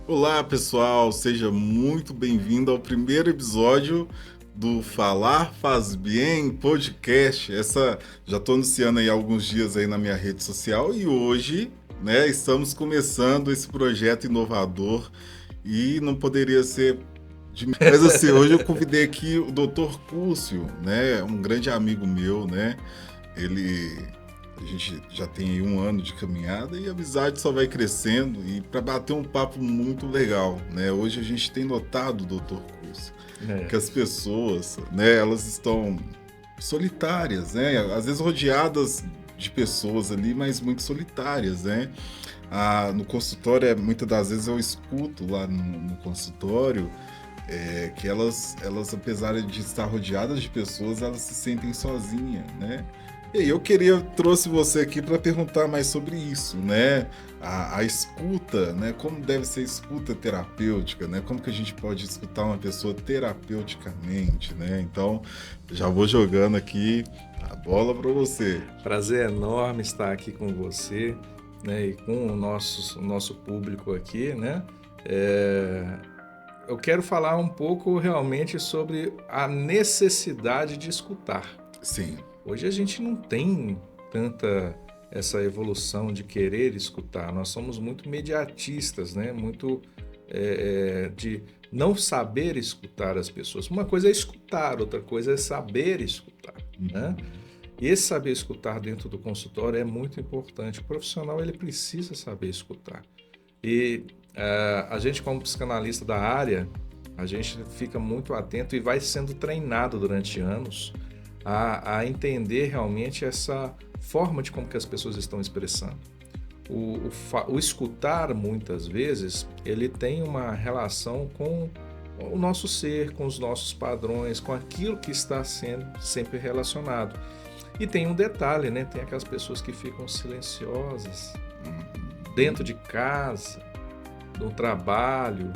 Olá, pessoal, seja muito bem-vindo ao primeiro episódio do Falar Faz Bien podcast. Já estou anunciando aí há alguns dias aí na minha rede social e hoje, né, estamos começando esse projeto inovador e não poderia ser mas assim, hoje eu convidei aqui o Dr. Cúcio, né, um grande amigo meu, né? Ele A gente já tem aí um ano de caminhada e a amizade só vai crescendo e para bater um papo muito legal, né? Hoje a gente tem notado, doutor Curso, É. que as pessoas, né, elas estão solitárias, né? Às vezes rodeadas de pessoas ali, mas muito solitárias, né? No consultório, muitas das vezes eu escuto lá no consultório que elas, apesar de estar rodeadas de pessoas, elas se sentem sozinhas, né? E aí trouxe você aqui para perguntar mais sobre isso, né? A escuta, né? Como deve ser a escuta terapêutica, né? Como que a gente pode escutar uma pessoa terapeuticamente, né? Então, já vou jogando aqui a bola para você. Prazer enorme estar aqui com você, né, e com o nosso público aqui, né? Eu quero falar um pouco realmente sobre a necessidade de escutar. Sim. Hoje a gente não tem tanta essa evolução de querer escutar. Nós somos muito mediatistas, né? Muito de não saber escutar as pessoas. Uma coisa é escutar, outra coisa é saber escutar, né? E esse saber escutar dentro do consultório é muito importante. O profissional ele precisa saber escutar. E a gente, como psicanalista da área, a gente fica muito atento e vai sendo treinado durante anos a entender realmente essa forma de como que as pessoas estão expressando. O escutar, muitas vezes, ele tem uma relação com o nosso ser, com os nossos padrões, com aquilo que está sendo sempre relacionado. E tem um detalhe, né? Tem aquelas pessoas que ficam silenciosas dentro de casa, no trabalho,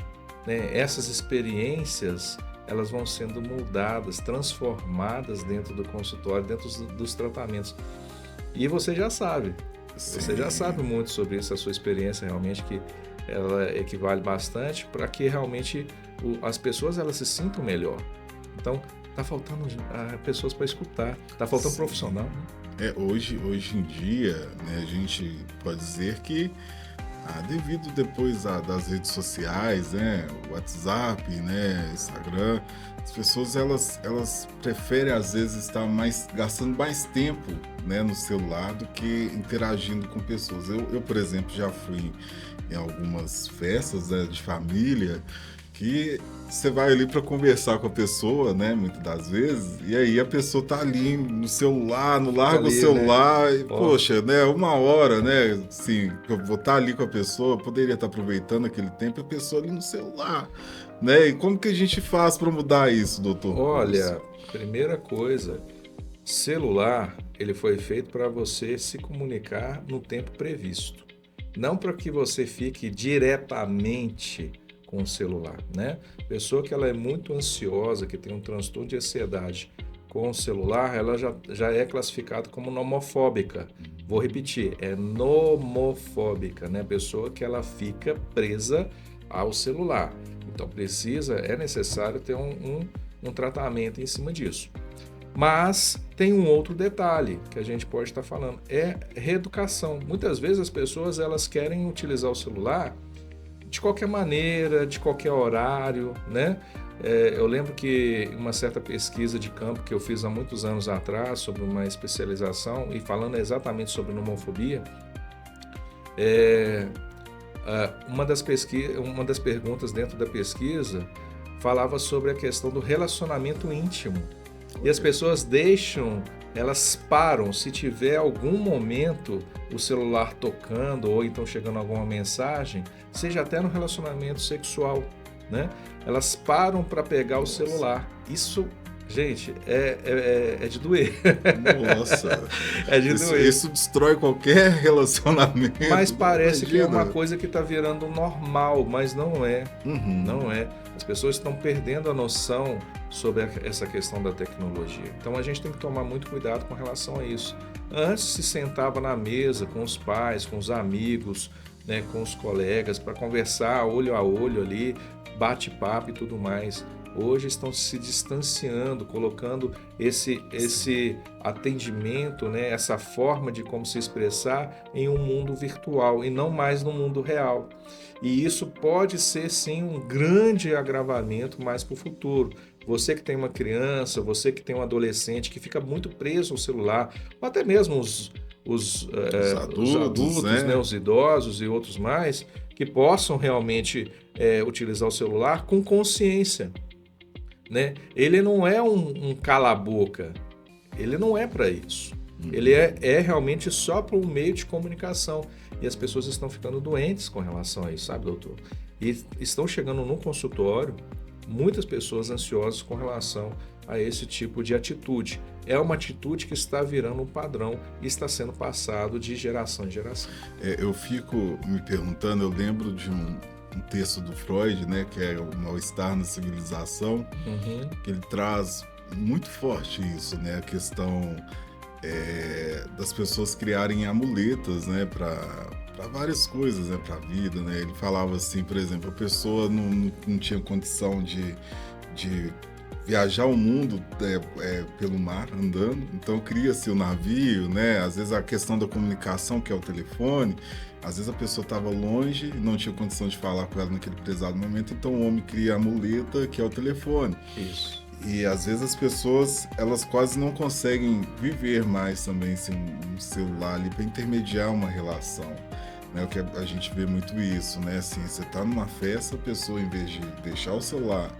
né? Essas experiências elas vão sendo moldadas, transformadas dentro do consultório, dentro dos tratamentos. E você já sabe, você já sabe muito sobre isso, a sua experiência realmente, que ela equivale bastante para que realmente as pessoas elas se sintam melhor. Então, tá faltando pessoas para escutar, tá faltando profissional, né? Hoje em dia, né, a gente pode dizer que devido depois das redes sociais, né, WhatsApp, né, Instagram, as pessoas elas preferem às vezes estar gastando mais tempo, né, no celular do que interagindo com pessoas. Eu, por exemplo, já fui em algumas festas, né, de família que você vai ali para conversar com a pessoa, né, muitas das vezes, e aí a pessoa tá ali no celular, no largo do celular, né? E, poxa, né, uma hora, né, assim, eu vou estar ali com a pessoa, poderia estar aproveitando aquele tempo, e a pessoa ali no celular, né, e como que a gente faz para mudar isso, doutor? Olha, primeira coisa, celular, ele foi feito para você se comunicar no tempo previsto, não para que você fique diretamente com o celular, né? Pessoa que ela é muito ansiosa, que tem um transtorno de ansiedade com o celular, ela já é classificada como nomofóbica. Vou repetir, é nomofóbica, né? Pessoa que ela fica presa ao celular. Então é necessário ter um tratamento em cima disso. Mas tem um outro detalhe que a gente pode estar falando, é reeducação. Muitas vezes as pessoas elas querem utilizar o celular de qualquer maneira, de qualquer horário, né? Eu lembro que uma certa pesquisa de campo que eu fiz há muitos anos atrás sobre uma especialização e falando exatamente sobre nomofobia, uma das perguntas dentro da pesquisa falava sobre a questão do relacionamento íntimo. E as pessoas elas param, se tiver algum momento o celular tocando ou então chegando alguma mensagem, seja até no relacionamento sexual, né? Elas param para pegar o celular. Isso, gente, é de doer. Nossa, é de doer. Isso destrói qualquer relacionamento. Mas parece que é uma coisa que está virando normal, mas não é. Não é. As pessoas estão perdendo a noção sobre essa questão da tecnologia. Então a gente tem que tomar muito cuidado com relação a isso. Antes se sentava na mesa com os pais, com os amigos, né, com os colegas, para conversar olho a olho ali, bate-papo e tudo mais. Hoje estão se distanciando, colocando esse atendimento, né, essa forma de como se expressar em um mundo virtual e não mais no mundo real. E isso pode ser sim um grande agravamento mais para o futuro. Você que tem uma criança, você que tem um adolescente que fica muito preso ao celular, ou até mesmo os adultos, né? né, os idosos e outros mais, que possam realmente utilizar o celular com consciência. Né? Ele não é um cala-boca, ele não é para isso. Ele é realmente só para um meio de comunicação. E as pessoas estão ficando doentes com relação a isso, sabe, doutor? E estão chegando no consultório muitas pessoas ansiosas com relação a esse tipo de atitude. É uma atitude que está virando um padrão e está sendo passado de geração em geração. Eu fico me perguntando, eu lembro de um texto do Freud, né, que é o Mal-Estar na Civilização, que ele traz muito forte isso, né, a questão das pessoas criarem amuletas, né, para várias coisas, né, para a vida, né. Ele falava assim, por exemplo, a pessoa não tinha condição de viajar o mundo pelo mar andando, então cria-se o navio, né, às vezes a questão da comunicação, que é o telefone. Às vezes a pessoa estava longe e não tinha condição de falar com ela naquele prezado momento, então o homem cria a muleta, que é o telefone. Isso. E às vezes as pessoas, elas quase não conseguem viver mais também sem um celular ali para intermediar uma relação. Né? O que a gente vê muito isso, né? Assim, você está numa festa, a pessoa, em vez de deixar o celular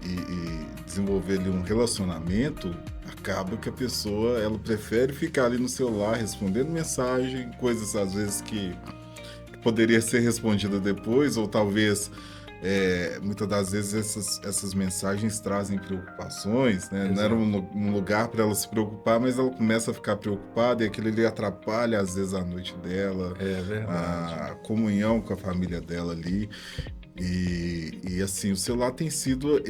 e desenvolver ali um relacionamento, acaba que a pessoa, ela prefere ficar ali no celular respondendo mensagem, coisas às vezes que poderia ser respondida depois, ou talvez muitas das vezes essas mensagens trazem preocupações, né? Não era um lugar para ela se preocupar, mas ela começa a ficar preocupada e aquilo ali atrapalha às vezes a noite dela, a comunhão com a família dela ali. E assim, o celular tem sido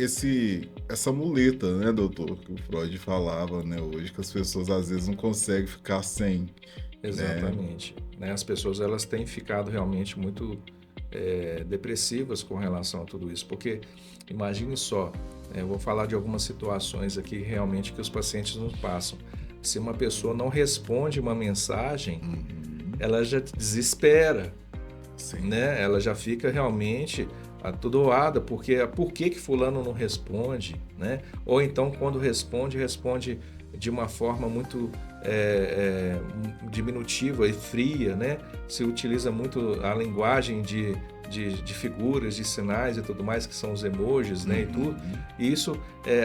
essa muleta, né, doutor, que o Freud falava, né, hoje, que as pessoas às vezes não conseguem ficar sem. Exatamente. Né? As pessoas elas têm ficado realmente muito depressivas com relação a tudo isso, porque imagine só, eu vou falar de algumas situações aqui realmente que os pacientes nos passam. Se uma pessoa não responde uma mensagem, ela já desespera. Sim. Né? Ela já fica realmente atordoada, porque por que fulano não responde, né? Ou então quando responde de uma forma muito diminutiva e fria, né? Se utiliza muito a linguagem de figuras, de sinais e tudo mais, que são os emojis, né? E tudo. E isso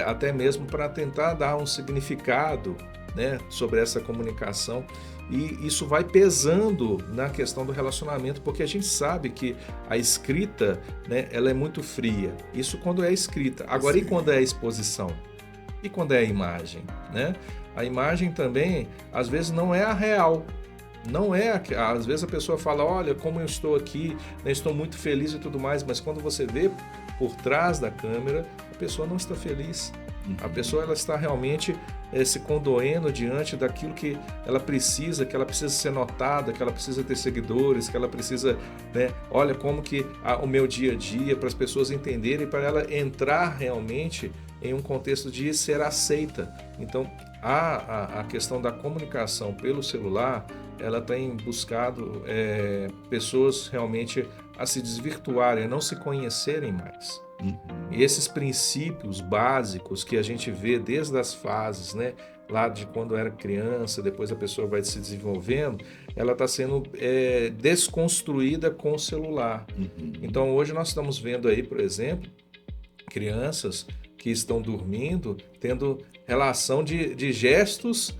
até mesmo para tentar dar um significado, né, sobre essa comunicação. E isso vai pesando na questão do relacionamento, porque a gente sabe que a escrita, né, ela é muito fria. Isso quando é escrita. Agora, e quando é a exposição? E quando é a imagem? Né? A imagem também, às vezes, não é a real. Não é, às vezes a pessoa fala, olha como eu estou aqui, né, estou muito feliz e tudo mais, mas quando você vê por trás da câmera, a pessoa não está feliz. A pessoa ela está realmente se condoendo diante daquilo que ela precisa ser notada, que ela precisa ter seguidores, que ela precisa, né, olha como que o meu dia a dia, para as pessoas entenderem, para ela entrar realmente em um contexto de ser aceita. Então, a questão da comunicação pelo celular, ela tem buscado pessoas realmente a se desvirtuarem, a não se conhecerem mais. E esses princípios básicos que a gente vê desde as fases, né, lá de quando era criança, depois a pessoa vai se desenvolvendo, ela está sendo desconstruída com o celular. Então hoje nós estamos vendo aí, por exemplo, crianças que estão dormindo tendo relação de gestos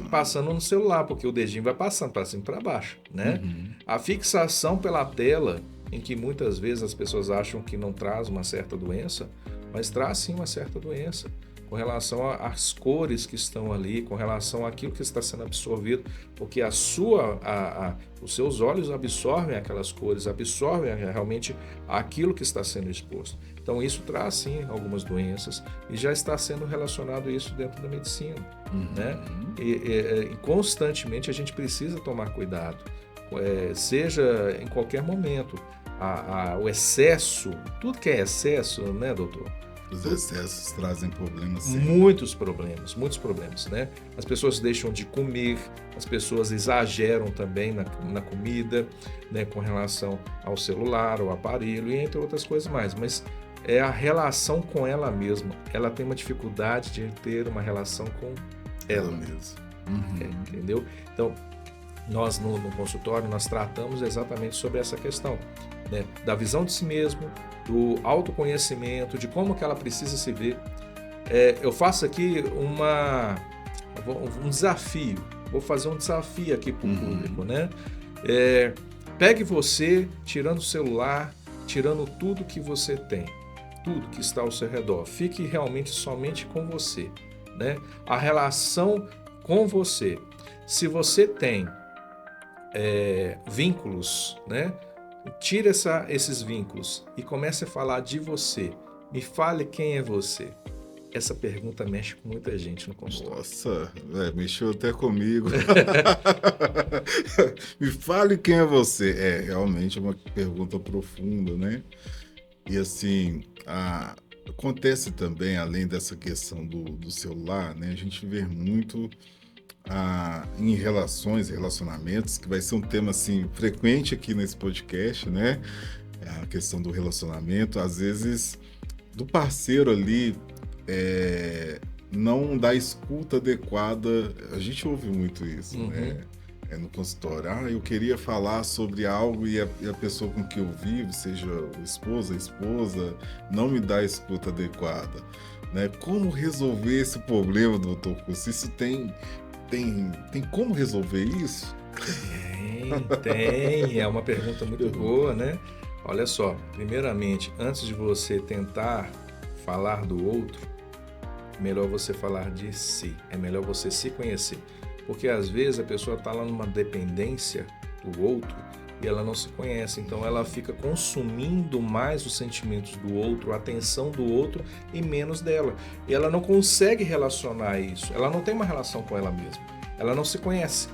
passando no celular, porque o dedinho vai passando para cima e para baixo, né? A fixação pela tela, em que muitas vezes as pessoas acham que não traz uma certa doença, mas traz sim uma certa doença, com relação às cores que estão ali, com relação àquilo que está sendo absorvido, porque os seus olhos absorvem aquelas cores, absorvem realmente aquilo que está sendo exposto. Então isso traz sim algumas doenças e já está sendo relacionado isso dentro da medicina, né? E constantemente a gente precisa tomar cuidado. seja em qualquer momento. O excesso, tudo que é excesso, né, doutor? Os excessos trazem problemas, sim. Muitos problemas, né? As pessoas deixam de comer, as pessoas exageram também na comida, né, com relação ao celular, ao aparelho e entre outras coisas mais. Mas é a relação com ela mesma. Ela tem uma dificuldade de ter uma relação com ela mesma. Entendeu? Então, nós no consultório, nós tratamos exatamente sobre essa questão, né, da visão de si mesmo, do autoconhecimento, de como que ela precisa se ver. Eu faço aqui um desafio, vou fazer um desafio aqui para o público, né? Pegue você, tirando o celular, tirando tudo que você tem, tudo que está ao seu redor, fique realmente somente com você, né? A relação com você. Se você tem vínculos, né? Tire esses vínculos e comece a falar de você. Me fale quem é você. Essa pergunta mexe com muita gente no consultório. Nossa, mexeu até comigo. Me fale quem é você. Realmente é uma pergunta profunda, né? E assim, acontece também, além dessa questão do celular, né? A gente vê muito em relacionamentos, que vai ser um tema assim frequente aqui nesse podcast, né? A questão do relacionamento, às vezes do parceiro ali não dá escuta adequada. A gente ouve muito isso, né? No consultório. Eu queria falar sobre algo e a pessoa com que eu vivo, seja o esposo, a esposa, não me dá a escuta adequada, né? Como resolver esse problema, doutor Curso? Isso tem como resolver isso? Tem. É uma pergunta muito boa, né? Olha só, primeiramente, antes de você tentar falar do outro, melhor você falar de si. É melhor você se conhecer. Porque às vezes a pessoa está lá numa dependência do outro e ela não se conhece. Então ela fica consumindo mais os sentimentos do outro, a atenção do outro e menos dela. E ela não consegue relacionar isso. Ela não tem uma relação com ela mesma. Ela não se conhece.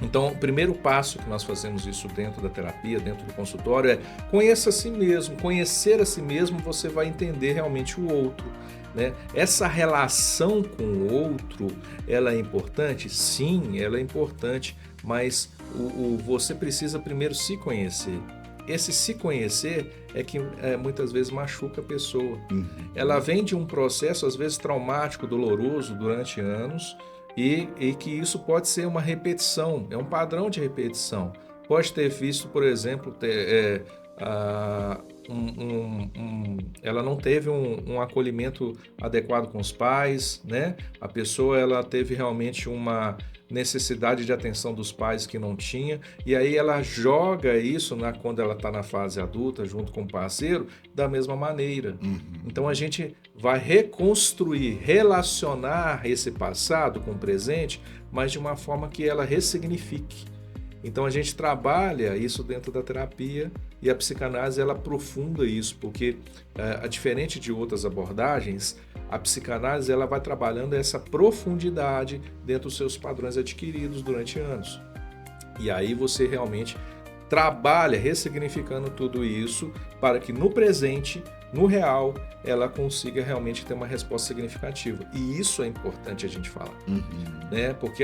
Então, o primeiro passo que nós fazemos isso dentro da terapia, dentro do consultório, é conheça a si mesmo. Conhecer a si mesmo, você vai entender realmente o outro, né? Essa relação com o outro, ela é importante? Sim, ela é importante, mas você precisa primeiro se conhecer. Esse se conhecer é que muitas vezes machuca a pessoa. Ela vem de um processo, às vezes, traumático, doloroso durante anos, e que isso pode ser uma repetição, é um padrão de repetição. Pode ter visto, por exemplo, ela não teve um acolhimento adequado com os pais, né? A pessoa ela teve realmente uma necessidade de atenção dos pais que não tinha, e aí ela joga isso quando ela está na fase adulta, junto com o parceiro, da mesma maneira. Então a gente vai reconstruir, relacionar esse passado com o presente, mas de uma forma que ela ressignifique. Então a gente trabalha isso dentro da terapia e a psicanálise ela aprofunda isso, porque diferente de outras abordagens, a psicanálise ela vai trabalhando essa profundidade dentro dos seus padrões adquiridos durante anos. E aí você realmente trabalha ressignificando tudo isso para que no presente, no real, ela consiga realmente ter uma resposta significativa. E isso é importante a gente falar, né? Porque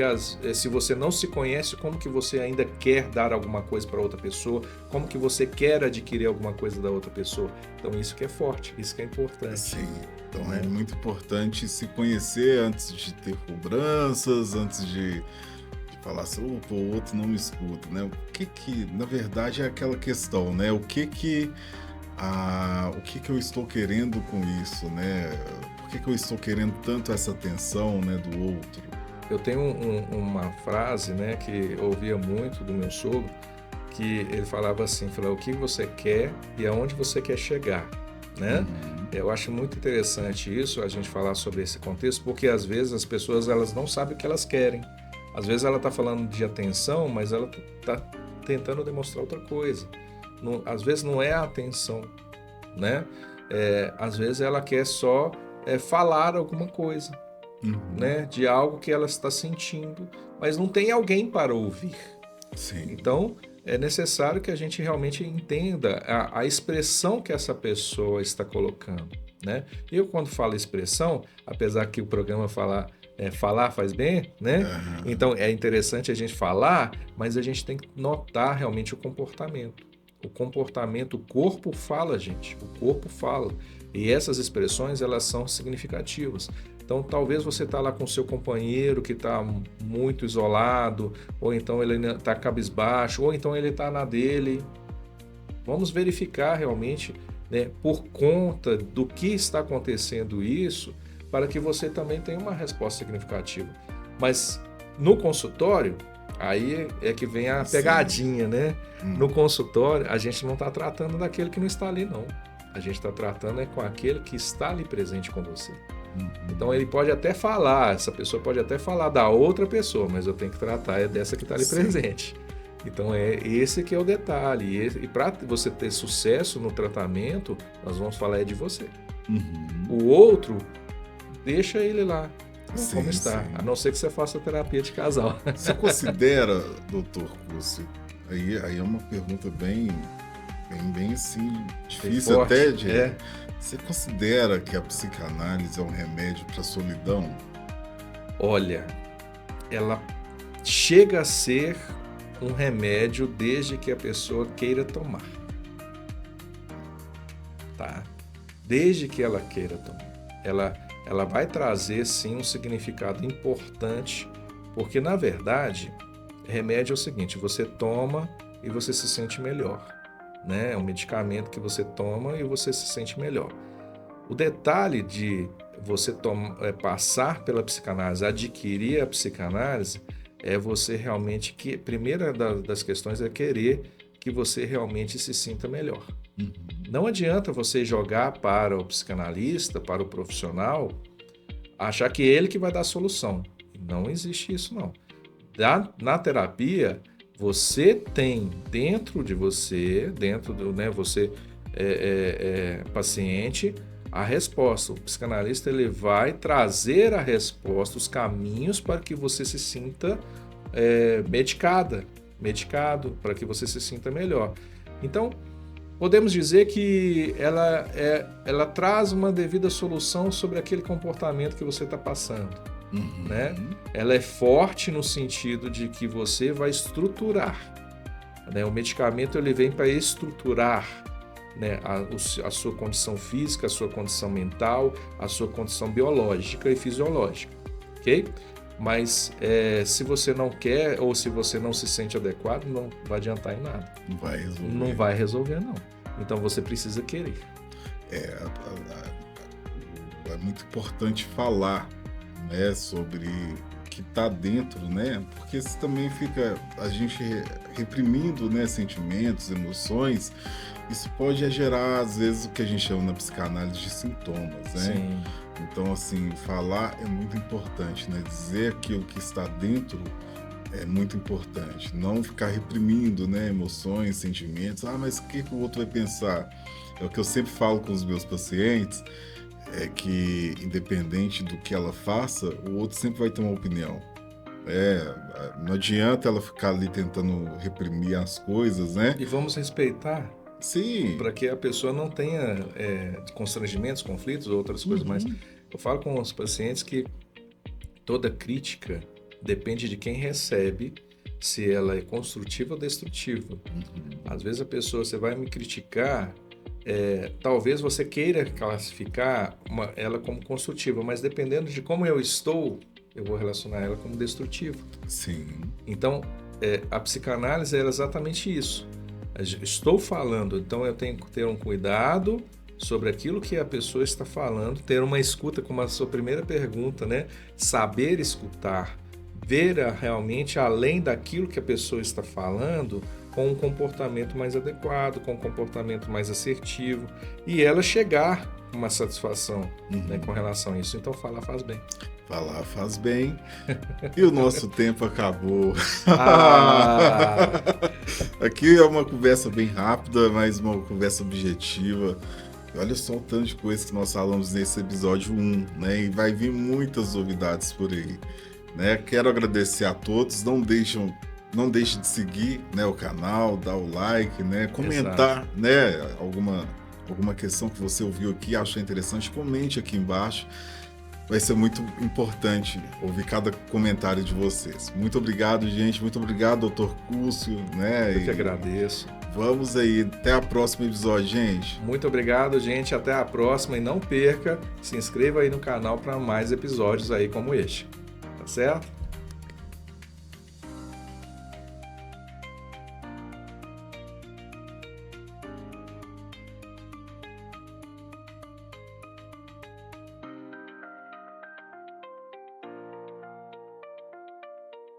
se você não se conhece, como que você ainda quer dar alguma coisa para outra pessoa? Como que você quer adquirir alguma coisa da outra pessoa? Então isso que é forte, isso que é importante. Sim, então é muito importante se conhecer antes de ter cobranças, antes de falar assim, o outro não me escuta, né? O que na verdade é aquela questão, né? O que eu estou querendo com isso, né? Por que eu estou querendo tanto essa atenção, né, do outro? Eu tenho uma frase, né, que eu ouvia muito do meu sogro, que ele falava assim, o que você quer e aonde você quer chegar, né? Eu acho muito interessante isso, a gente falar sobre esse contexto, porque às vezes as pessoas elas não sabem o que elas querem. Às vezes ela está falando de atenção, mas ela está tentando demonstrar outra coisa. Às vezes não é a atenção, né? Às vezes ela quer só falar alguma coisa, né? De algo que ela está sentindo, mas não tem alguém para ouvir. Sim. Então, é necessário que a gente realmente entenda a expressão que essa pessoa está colocando, né? Eu, quando falo expressão, apesar que o programa falar faz bem, né? Aham. Então, é interessante a gente falar, mas a gente tem que notar realmente o comportamento. O comportamento, o corpo fala, gente. O corpo fala. E essas expressões, elas são significativas. Então, talvez você está lá com seu companheiro que está muito isolado, ou então ele está cabisbaixo, ou então ele está na dele. Vamos verificar realmente, né, por conta do que está acontecendo isso, para que você também tenha uma resposta significativa. Mas no consultório, aí é que vem a pegadinha, né? No consultório, a gente não está tratando daquele que não está ali, não. A gente está tratando com aquele que está ali presente com você. Então ele pode até falar, essa pessoa pode até falar da outra pessoa, mas eu tenho que tratar dessa que está ali presente. Então é esse que é o detalhe. E para você ter sucesso no tratamento, nós vamos falar de você. O outro, deixa ele lá, como está. A não ser que você faça terapia de casal. Você considera, doutor Cúcio, aí é uma pergunta bem assim, difícil forte, até de... Você considera que a psicanálise é um remédio para a solidão? Olha, ela chega a ser um remédio desde que a pessoa queira tomar. Tá? Desde que ela queira tomar. Ela vai trazer, sim, um significado importante, porque, na verdade, remédio é o seguinte, você toma e você se sente melhor. Né? É um medicamento que você toma e você se sente melhor. O detalhe de você passar pela psicanálise, adquirir a psicanálise, é você realmente que primeira das questões é querer que você realmente se sinta melhor. Não adianta você jogar para o psicanalista, para o profissional, achar que ele que vai dar a solução. Não existe isso, não. Na terapia, você tem dentro de você, você paciente, a resposta. O psicanalista ele vai trazer a resposta, os caminhos para que você se sinta medicado, para que você se sinta melhor. Então, podemos dizer que ela traz uma devida solução sobre aquele comportamento que você está passando. Né? Ela é forte no sentido de que você vai estruturar, né? O medicamento ele vem para estruturar, né, a sua condição física, a sua condição mental, a sua condição biológica e fisiológica, ok? Mas se você não quer ou se você não se sente adequado, não vai adiantar em nada. Não vai resolver. Não vai resolver, não. Então você precisa querer. É muito importante falar, né, sobre o que está dentro, né? Porque se também fica a gente reprimindo, né, sentimentos, emoções, isso pode gerar, às vezes, o que a gente chama na psicanálise de sintomas, né? Sim. Então, assim, falar é muito importante, né? Dizer aquilo que está dentro é muito importante. Não ficar reprimindo, né, emoções, sentimentos. Mas o que o outro vai pensar? É o que eu sempre falo com os meus pacientes, é que, independente do que ela faça, o outro sempre vai ter uma opinião. Não adianta ela ficar ali tentando reprimir as coisas, né? E vamos respeitar. Sim. Para que a pessoa não tenha constrangimentos, conflitos ou outras coisas, mas eu falo com os pacientes que toda crítica depende de quem recebe, se ela é construtiva ou destrutiva. Às vezes a pessoa, você vai me criticar, talvez você queira classificar ela como construtiva, mas dependendo de como eu estou, eu vou relacionar ela como destrutiva. Sim. Então, a psicanálise é exatamente isso. Estou falando, então eu tenho que ter um cuidado sobre aquilo que a pessoa está falando, ter uma escuta, como a sua primeira pergunta, né? Saber escutar, ver realmente além daquilo que a pessoa está falando, com um comportamento mais adequado, com um comportamento mais assertivo, e ela chegar a uma satisfação, né, com relação a isso. Então falar faz bem. Falar faz bem. E o nosso tempo acabou. Aqui é uma conversa bem rápida, mas uma conversa objetiva. Olha só o tanto de coisa que nós falamos nesse episódio 1, né? E vai vir muitas novidades por aí, né? Quero agradecer a todos. Não deixem Não deixe de seguir, né, o canal, dar o like, né, comentar, né, alguma questão que você ouviu aqui, achou interessante, comente aqui embaixo. Vai ser muito importante ouvir cada comentário de vocês. Muito obrigado, gente. Muito obrigado, doutor Cúcio, né? Eu que agradeço. Vamos aí. Até a próxima episódio, gente. Muito obrigado, gente. Até a próxima. E não perca, se inscreva aí no canal para mais episódios aí como este. Tá certo?